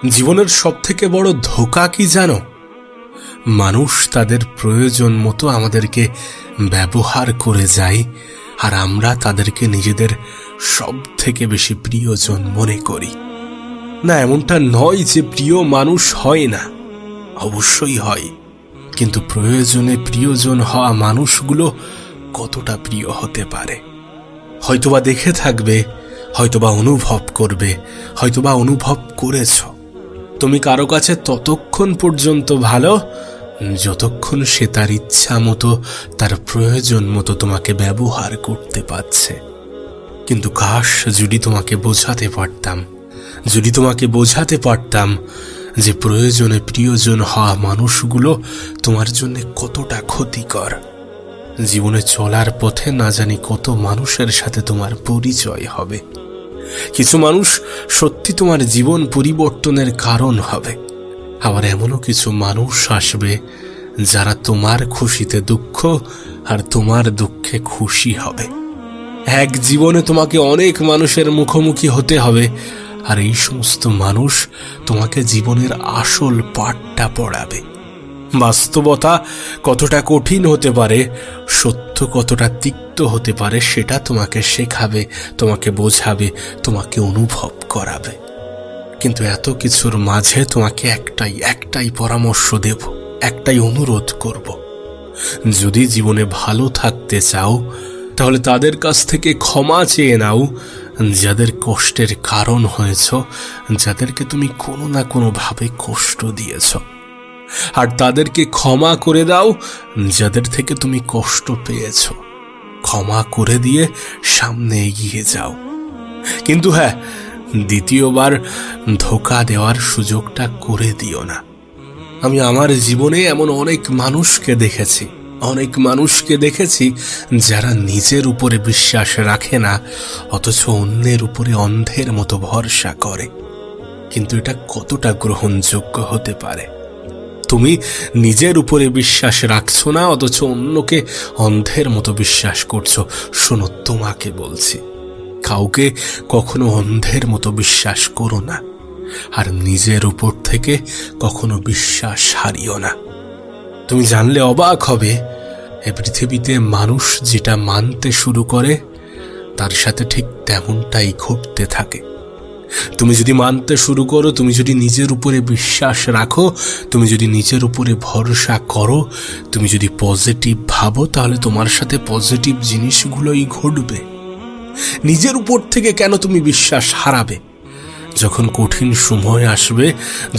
জীবনের সবথেকে বড় ধোঁকা কি জানো? মানুষ তাদের প্রয়োজন মতো আমাদেরকে ব্যবহার করে যায়, আর আমরা তাদেরকে নিজেদের সব থেকে বেশি প্রিয়জন মনে করি। না, এমনটা নয় যে প্রিয় মানুষ হয় না, অবশ্যই হয়, কিন্তু প্রয়োজনে প্রিয়জন হওয়া মানুষগুলো কতটা প্রিয় হতে পারে হয়তোবা দেখে থাকবে, হয়তোবা অনুভব করবে, হয়তোবা অনুভব করেছ। তুমি কারো কাছে ততক্ষণ পর্যন্ত ভালো যতক্ষণ সে তার ইচ্ছা মতো, তার প্রয়োজন মতো তোমাকে ব্যবহার করতে পারছে। কিন্তু কাশ যদি তোমাকে বোঝাতে পারতাম যে প্রয়োজনে প্রিয়জন হওয়া মানুষগুলো তোমার জন্য কতটা ক্ষতিকর। জীবনে চলার পথে না জানি কত মানুষের সাথে তোমার পরিচয় হবে। কিছু মানুষ সত্যি তোমার জীবন পরিবর্তনের কারণ হবে, আবার এমনও কিছু মানুষ আসবে যারা তোমার খুশিতে দুঃখ আর তোমার দুঃখে খুশি হবে। এক জীবনে তোমাকে অনেক মানুষের মুখোমুখি হতে হবে, আর এই সমস্ত মানুষ তোমাকে জীবনের আসল পাঠটা পড়াবে। বাস্তবতা কতটা কঠিন হতে পারে, সত্য কতটা তিক্ত হতে পারে, সেটা তোমাকে শেখাবে, তোমাকে বোঝাবে, তোমাকে অনুভব করাবে। কিন্তু এত কিছুর মাঝে তোমাকে একটাই পরামর্শ দেব, একটাই অনুরোধ করব। যদি জীবনে ভালো থাকতে চাও, তাহলে তাদের কাছ থেকে ক্ষমা চেয়ে নাও যাদের কষ্টের কারণ হয়েছ, যাদেরকে তুমি কোনো না কোনোভাবে কষ্ট দিয়েছ। আর তাদেরকে ক্ষমা করে দাও যাদের থেকে তুমি কষ্ট পেয়েছ। ক্ষমা করে দিয়ে সামনে এগিয়ে যাও। কিন্তু হ্যাঁ, দ্বিতীয়বার ধোঁকা দেওয়ার সুযোগটা করে দিও না। আমি আমার জীবনে এমন অনেক মানুষকে দেখেছি যারা নিজের উপরে বিশ্বাস রাখে না, অথচ অন্যের উপরে অন্ধের মতো ভরসা করে। কিন্তু এটা কতটা গ্রহণযোগ্য হতে পারে? তুমি নিজের উপরে বিশ্বাস রাখছো না, অথচ অন্যকে অন্ধের মতো বিশ্বাস করছো। শোনো, তোমাকে বলছি, কাউকে কখনো অন্ধের মতো বিশ্বাস করো না, আর নিজের উপর থেকে কখনো বিশ্বাস হারিও না। তুমি জানলে অবাক হবে, এ পৃথিবীতে মানুষ যেটা মানতে শুরু করে তার সাথে ঠিক তেমনটাই ঘটতে থাকে। তুমি যদি মানতে শুরু করো, তুমি যদি নিজের উপরে বিশ্বাস রাখো, তুমি যদি নিজের উপরে ভরসা করো, তুমি যদি পজিটিভ ভাবো, তাহলে তোমার সাথে পজিটিভ জিনিসগুলোই ঘটবে। নিজের উপর থেকে কেন তুমি বিশ্বাস হারাবে? যখন কঠিন সময় আসবে,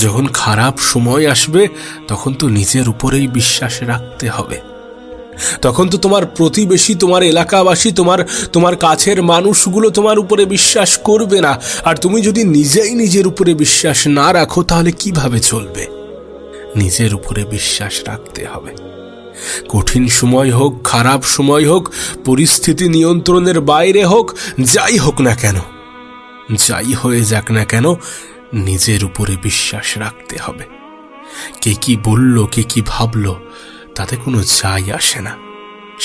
যখন খারাপ সময় আসবে, তখন তো নিজের উপরেই বিশ্বাস রাখতে হবে। তখন তো তোমার প্রতিবেশী, তোমার এলাকাবাসী, তোমার কাছের মানুষগুলো তোমার উপরে বিশ্বাস করবে না। আর তুমি যদি নিজেই নিজের উপরে বিশ্বাস না রাখো, তাহলে কিভাবে চলবে? নিজের উপরে বিশ্বাস রাখতে হবে। কঠিন সময় হোক, খারাপ সময় হোক, পরিস্থিতি নিয়ন্ত্রণের বাইরে হোক, যাই হোক না কেন, যাই হয়ে যাক না কেন, নিজের উপরে বিশ্বাস রাখতে হবে। কে কি বলল, কে কি ভাবলো, তাতে কোনো যায় আসে না।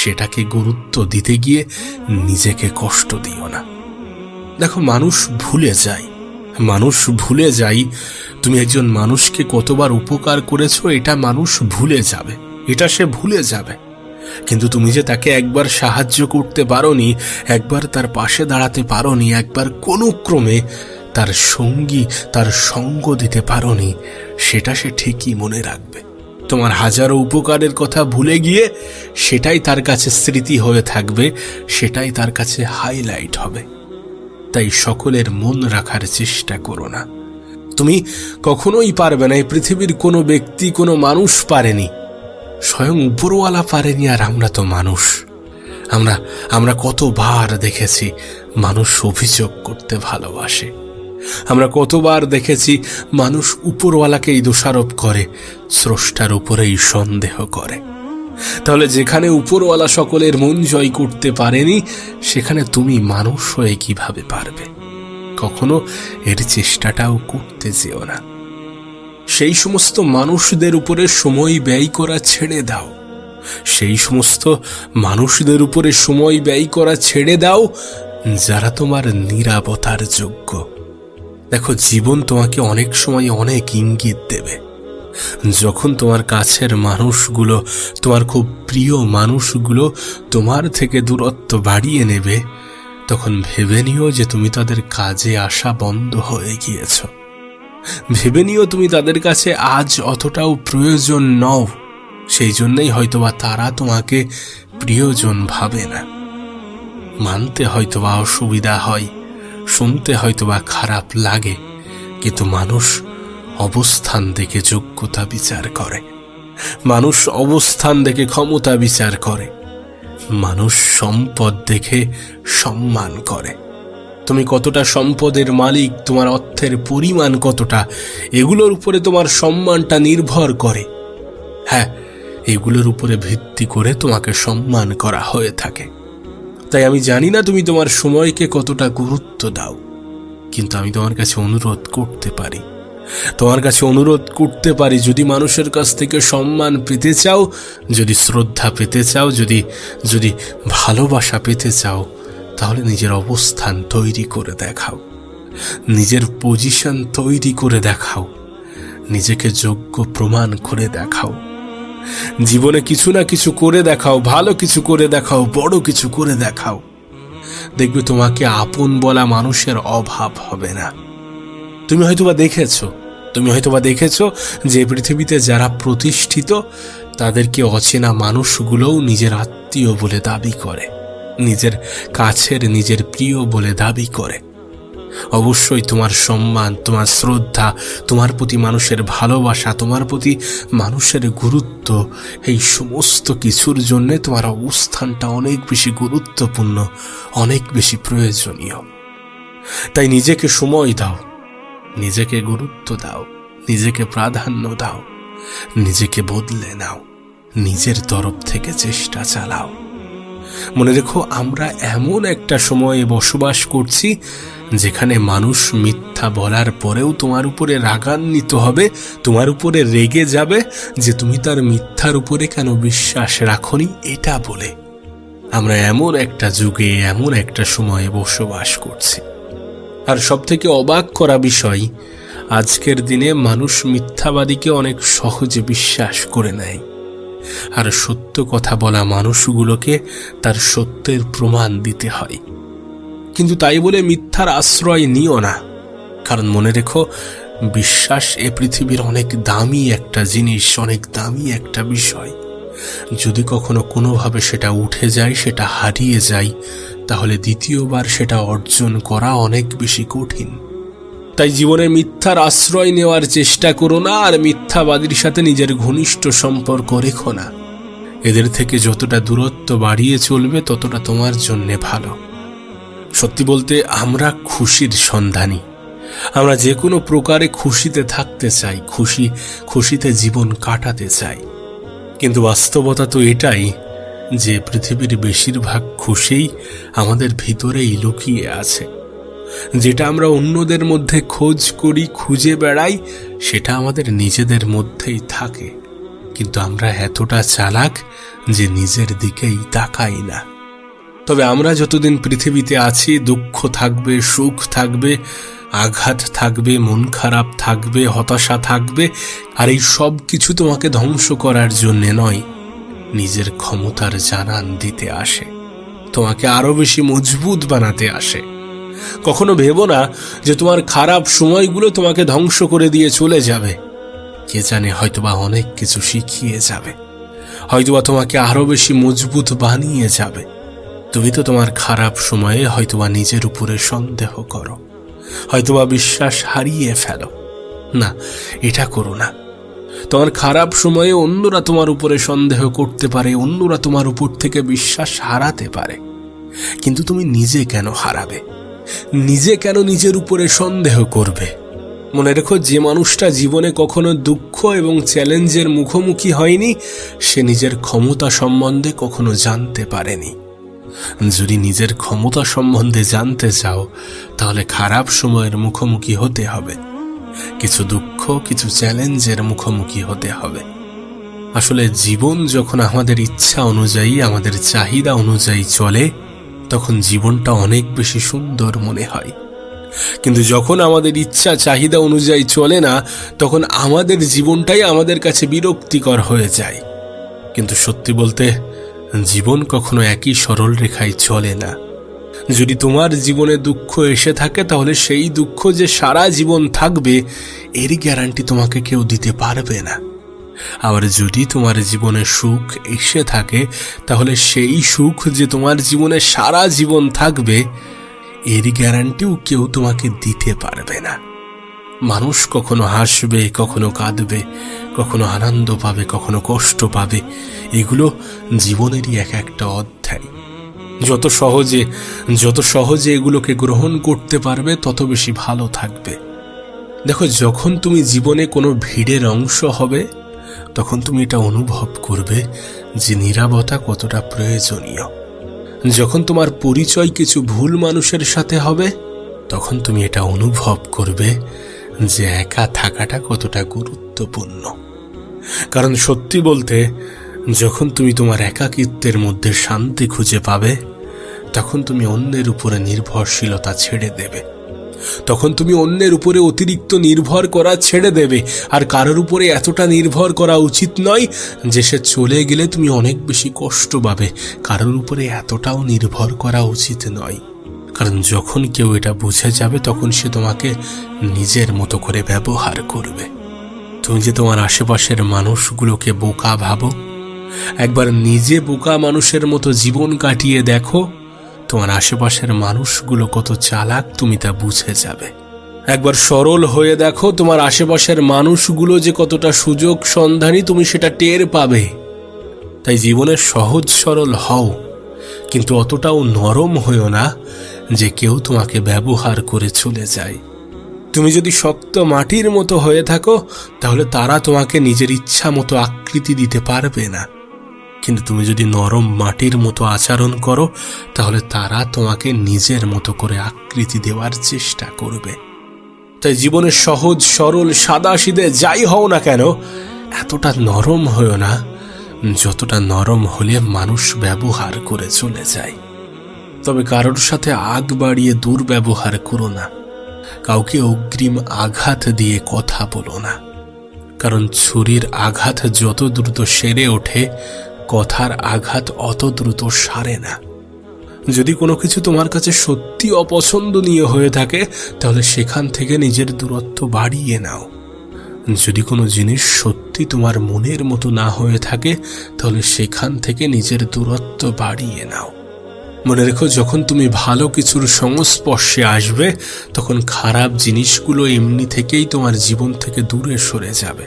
সেটাকে গুরুত্ব দিতে গিয়ে নিজেকে কষ্ট দিও না। দেখো, মানুষ ভুলে যায় তুমি একজন মানুষকে কতবার উপকার করেছো, এটা মানুষ ভুলে যাবে, এটা সে ভুলে যাবে। কিন্তু তুমি যে তাকে একবার সাহায্য করতে পারোনি, একবার তার পাশে দাঁড়াতে পারোনি, একবার কোনো ক্রমে তার সঙ্গ দিতে পারোনি, সেটা সে ঠিকই মনে রাখবে। তোমার হাজারো উপকারের কথা ভুলে গিয়ে সেটাই তার কাছে স্মৃতি হয়ে থাকবে, সেটাই তার কাছে হাইলাইট হবে। তাই সকলের মন রাখার চেষ্টা করো না। তুমি কখনোই পারবে না, এই পৃথিবীর কোনো ব্যক্তি, কোনো মানুষ পারেনি, স্বয়ং উপরওয়ালা পারেনি। আর আমরা তো মানুষ, আমরা কতবার দেখেছি মানুষ অভিযোগ করতে ভালোবাসে। আমরা কতবার দেখেছি মানুষ উপরওয়ালাকেই দোষারোপ করে, স্রষ্টার উপরেই সন্দেহ করে। তাহলে যেখানে উপরওয়ালা সকলের মন জয় করতে পারেনি, সেখানে তুমি মানুষ হয়ে কিভাবে পারবে? কখনো এর চেষ্টাটাও করতে যেও না। সেই সমস্ত মানুষদের উপরে সময় ব্যয় করা ছেড়ে দাও। সেই সমস্ত মানুষদের উপরে সময় ব্যয় করা ছেড়ে দাও যারা তোমার নীরবতার যোগ্য। দেখো, জীবন তোমাকে অনেক সময় অনেক ইঙ্গিত দেবে। যখন তোমার কাছের মানুষগুলো, তোমার খুব প্রিয় মানুষগুলো তোমার থেকে দূরত্ব বাড়িয়ে নেবে, তখন ভেবে নিও যে তুমি তাদের কাজে আসা বন্ধ হয়ে গিয়েছ। ভেবে নিও তুমি তাদের কাছে আজ অতটাও প্রয়োজন নও। সেই জন্যই হয়তোবা তারা তোমাকে প্রিয়জন ভাবে না। মানতে হয়তোবা অসুবিধা হয়, শুনতে হয়তোবা খারাপ লাগে, কিন্তু মানুষ অবস্থান দেখে যোগ্যতা বিচার করে, মানুষ অবস্থান দেখে ক্ষমতা বিচার করে, মানুষ সম্পদ দেখে সম্মান করে। তুমি কতটা সম্পদের মালিক, তোমার অর্থের পরিমাণ কতটা, এগুলোর উপরে তোমার সম্মানটা নির্ভর করে। হ্যাঁ, এগুলোর উপরে ভিত্তি করে তোমাকে সম্মান করা হয়ে থাকে। তাই আমি জানি না তুমি তোমার সময়কে কতটা গুরুত্ব দাও, কিন্তু আমি তোমার কাছে অনুরোধ করতে পারি, যদি মানুষের কাছ থেকে সম্মান পেতে চাও, যদি শ্রদ্ধা পেতে চাও, যদি ভালোবাসা পেতে চাও, তাহলে নিজের অবস্থান তৈরি করে দেখাও, নিজের পজিশন তৈরি করে দেখাও, নিজেকে যোগ্য প্রমাণ করে দেখাও। জীবনে কিছু না কিছু করে দেখাও, ভালো কিছু করে দেখাও, বড় কিছু করে দেখাও। দেখবে তোমাকে আপন বলা মানুষের অভাব হবে না। তুমি হয়তোবা দেখেছো যে পৃথিবীতে যারা প্রতিষ্ঠিত, তাদেরকে অচেনা মানুষগুলোও নিজের আত্মীয় বলে দাবি করে, নিজের কাছের, নিজের প্রিয় বলে দাবি করে। অবশ্যই তোমার সম্মান, তোমার শ্রদ্ধা, তোমার প্রতি মানুষের ভালোবাসা, তোমার প্রতি মানুষের গুরুত্ব, এই সমস্ত কিছুর জন্য তোমার অবস্থানটা অনেক বেশি গুরুত্বপূর্ণ, অনেক বেশি প্রয়োজনীয়। তাই নিজেকে সময় দাও, নিজেকে গুরুত্ব দাও, নিজেকে প্রাধান্য দাও, নিজেকে বদলে নাও, নিজের তরফ থেকে চেষ্টা চালাও। মনে রেখো, আমরা এমন একটা সময়ে বসবাস করছি যেখানে মানুষ মিথ্যা বলার পরেও তোমার উপরে রাগান্বিত হবে, তোমার উপরে রেগে যাবে যে তুমি তার মিথ্যার উপরে কেন বিশ্বাস রাখোনি, এটা বলে। আমরা এমন একটা যুগে, এমন একটা সময়ে বসবাস করছি। আর সবথেকে অবাক করা বিষয়, আজকের দিনে মানুষ মিথ্যাবাদীকে অনেক সহজে বিশ্বাস করে নেয়, আর সত্য কথা বলা মানুষগুলোকে তার সত্যের প্রমাণ দিতে হয়। কিন্তু তাই বলে মিথ্যার আশ্রয় নিও না, কারণ মনে রেখো, বিশ্বাস এ পৃথিবীর অনেক দামি একটা জিনিস, অনেক দামি একটা বিষয়। যদি কখনো কোনোভাবে সেটা উঠে যায়, সেটা হারিয়ে যায়, তাহলে দ্বিতীয়বার সেটা অর্জন করা অনেক বেশি কঠিন। তাই জীবনে মিথ্যার আশ্রয় নেওয়ার চেষ্টা করো না, আর মিথ্যাবাদীর সাথে নিজের ঘনিষ্ঠ সম্পর্ক রেখো না। এদের থেকে যতটা দূরত্ব বাড়িয়ে চলবে, ততটা তোমার জন্যে ভালো। সত্যি বলতে, আমরা খুশির সন্ধানী। আমরা যে কোনো প্রকারে খুশিতে থাকতে চাই, খুশিতে জীবন কাটাতে চাই। কিন্তু বাস্তবতা তো এটাই যে পৃথিবীর বেশিরভাগ খুশিই আমাদের ভিতরেই লুকিয়ে আছে। যেটা আমরা অন্যদের মধ্যে খোঁজ করি, খুঁজে বেড়াই, সেটা আমাদের নিজেদের মধ্যেই থাকে। কিন্তু আমরা এতটা চালাক যে নিজের দিকেই তাকাই না। তবে আমরা যতদিন পৃথিবীতে আছি, দুঃখ থাকবে, সুখ থাকবে, আঘাত থাকবে, মন খারাপ থাকবে, হতাশা থাকবে। আর এই সব কিছু তোমাকে ধ্বংস করার জন্যে নয়, নিজের ক্ষমতার জানান দিতে আসে, তোমাকে আরো বেশি মজবুত বানাতে আসে। কখনো ভেবো না যে তোমার খারাপ সময়গুলো তোমাকে ধ্বংস করে দিয়ে চলে যাবে। কে জানে, হয়তোবা অনেক কিছু শিখিয়ে যাবে, হয়তোবা তোমাকে আরো বেশি মজবুত বানিয়ে যাবে। তুমি তো তোমার খারাপ সময়ে হয়তোবা নিজের উপরে সন্দেহ করো, হয়তোবা বিশ্বাস হারিয়ে ফেলো। না, এটা করো না। তোমার খারাপ সময়ে অন্যরা তোমার উপরে সন্দেহ করতে পারে, অন্যরা তোমার উপর থেকে বিশ্বাস হারাতে পারে, কিন্তু তুমি নিজে কেন হারাবে? নিজে কেন নিজের উপরে সন্দেহ করবে? মনে রেখো, যে মানুষটা জীবনে কখনো দুঃখ এবং চ্যালেঞ্জের মুখোমুখি হয়নি, সে নিজের ক্ষমতা সম্বন্ধে কখনো জানতে পারেনি। যদি নিজের ক্ষমতা সম্বন্ধে জানতে চাও, তাহলে খারাপ সময়ের মুখোমুখি হতে হবে, কিছু দুঃখ, কিছু চ্যালেঞ্জের মুখোমুখি হতে হবে। আসলে জীবন যখন আমাদের ইচ্ছা অনুযায়ী, আমাদের চাহিদা অনুযায়ী চলে, তখন জীবনটা অনেক বেশি সুন্দর মনে হয়। কিন্তু যখন আমাদের ইচ্ছা চাহিদা অনুযায়ী চলে না, তখন আমাদের জীবনটাই আমাদের কাছে বিরক্তিকর হয়ে যায়। কিন্তু সত্যি বলতে, জীবন কখনো একই সরল রেখায় চলে না। যদি তোমার জীবনে দুঃখ এসে থাকে, তাহলে সেই দুঃখ যে সারা জীবন থাকবে এর গ্যারান্টি তোমাকে কেউ দিতে পারবে না। আবার যদি তোমার জীবনে সুখ এসে থাকে, তাহলে সেই সুখ যে তোমার জীবনে সারা জীবন থাকবে এর গ্যারান্টিও কেউ তোমাকে দিতে পারবে না। মানুষ কখনো হাসবে, কখনো কাঁদবে, কখনো আনন্দ পাবে, কখনো কষ্ট পাবে। এগুলো জীবনেরই এক একটা অধ্যায়। যত সহজে এগুলোকে গ্রহণ করতে পারবে, তত বেশি ভালো থাকবে। দেখো, যখন তুমি জীবনে কোনো ভিড়ের অংশ হবে, তখন তুমি এটা অনুভব করবে যে নীরবতা কতটা প্রয়োজনীয়। যখন তোমার পরিচয় কিছু ভুল মানুষের সাথে হবে, তখন তুমি এটা অনুভব করবে যে একা থাকাটা কতটা গুরুত্বপূর্ণ। কারণ সত্যি বলতে, যখন তুমি তোমার একাকিত্বের মধ্যে শান্তি খুঁজে পাবে, তখন তুমি অন্যের উপরে নির্ভরশীলতা ছেড়ে দেবে। তখন তুমি অন্যের উপরে অতিরিক্ত নির্ভর করা ছেড়ে দেবে। আর কারোর উপরে এতটা নির্ভর করা উচিত নয় যে সে চলে গেলে তুমি অনেক বেশি কষ্ট পাবে। কারোর উপরে এতটাও নির্ভর করা উচিত নয়, কারণ যখন কেউ এটা বুঝে যাবে, তখন সে তোমাকে নিজের মতো করে ব্যবহার করবে। তুমি যে তোমার আশেপাশের মানুষগুলোকে বোকা ভাবো, একবার নিজে বোকা মানুষের মতো জীবন কাটিয়ে দেখো, তোমার আশেপাশের মানুষগুলো কত চালাক তুমি তা বুঝে যাবে। একবার সরল হয়ে দেখো, তোমার আশেপাশের মানুষগুলো যে কতটা সুযোগ সন্ধানী তুমি সেটা টের পাবে। তাই জীবনে সহজ সরল হও, কিন্তু অতটাও নরম হইও না যে কেউ তোমাকে ব্যবহার করে চলে যায়। তুমি যদি শক্ত মাটির মতো হয়ে থাকো, তাহলে তারা তোমাকে নিজের ইচ্ছা মতো আকৃতি দিতে পারবে না। কিন্তু তুমি যদি নরম মাটির মতো আচরণ করো, তাহলে তারা তোমাকে নিজের মতো করে আকৃতি দেওয়ার চেষ্টা করবে। তাই জীবনে সহজ সরল সাদাসিধে যাই হও না কেন, এতটা নরম হও না যতটা নরম হলে মানুষ ব্যবহার করে চলে যায়। তবে কারোর সাথে আগ বাড়িয়ে দুর্ব্যবহার করো না। কাউকে অগ্রিম আঘাত দিয়ে কথা বলো না, কারণ ছুরির আঘাত যত দ্রুত সেরে ওঠে, কথার আঘাত অত দ্রুত সারে না। যদি কোনো কিছু তোমার কাছে সত্যি অপছন্দনীয় হয়ে থাকে, তাহলে সেখান থেকে নিজের দূরত্ব বাড়িয়ে নাও। যদি কোনো জিনিস সত্যি তোমার মনের মতো না হয়ে থাকে, তাহলে সেখান থেকে নিজের দূরত্ব বাড়িয়ে নাও। মনে রেখো, যখন তুমি ভালো কিছুর সংস্পর্শে আসবে, তখন খারাপ জিনিসগুলো এমনি থেকেই তোমার জীবন থেকে দূরে সরে যাবে।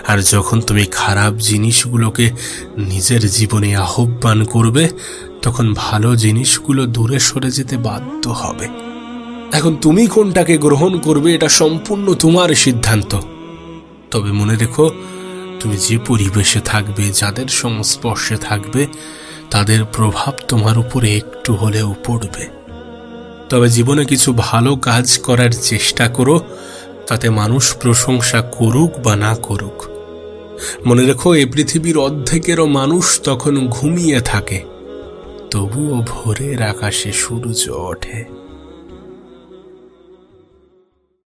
আর যখন তুমি খারাপ জিনিসগুলোকে নিজের জীবনে আহ্বান করবে, তখন ভালো জিনিসগুলো দূরে সরে যেতে বাধ্য হবে। এখন তুমি কোনটাকে গ্রহণ করবে, এটা সম্পূর্ণ তোমার সিদ্ধান্ত। তবে মনে রেখো, তুমি যে পরিবেশে থাকবে, যাদের সংস্পর্শে থাকবে, তাদের প্রভাব তোমার উপরে একটু হলেও পড়বে। তবে জীবনে কিছু ভালো কাজ করার চেষ্টা করো, তাতে মানুষ প্রশংসা করুক বা না করুক। মনে রেখো, এই পৃথিবীর অর্ধেকেরও মানুষ তখন ঘুমিয়ে থাকে, তবুও ভোরের আকাশে সূর্য ওঠে।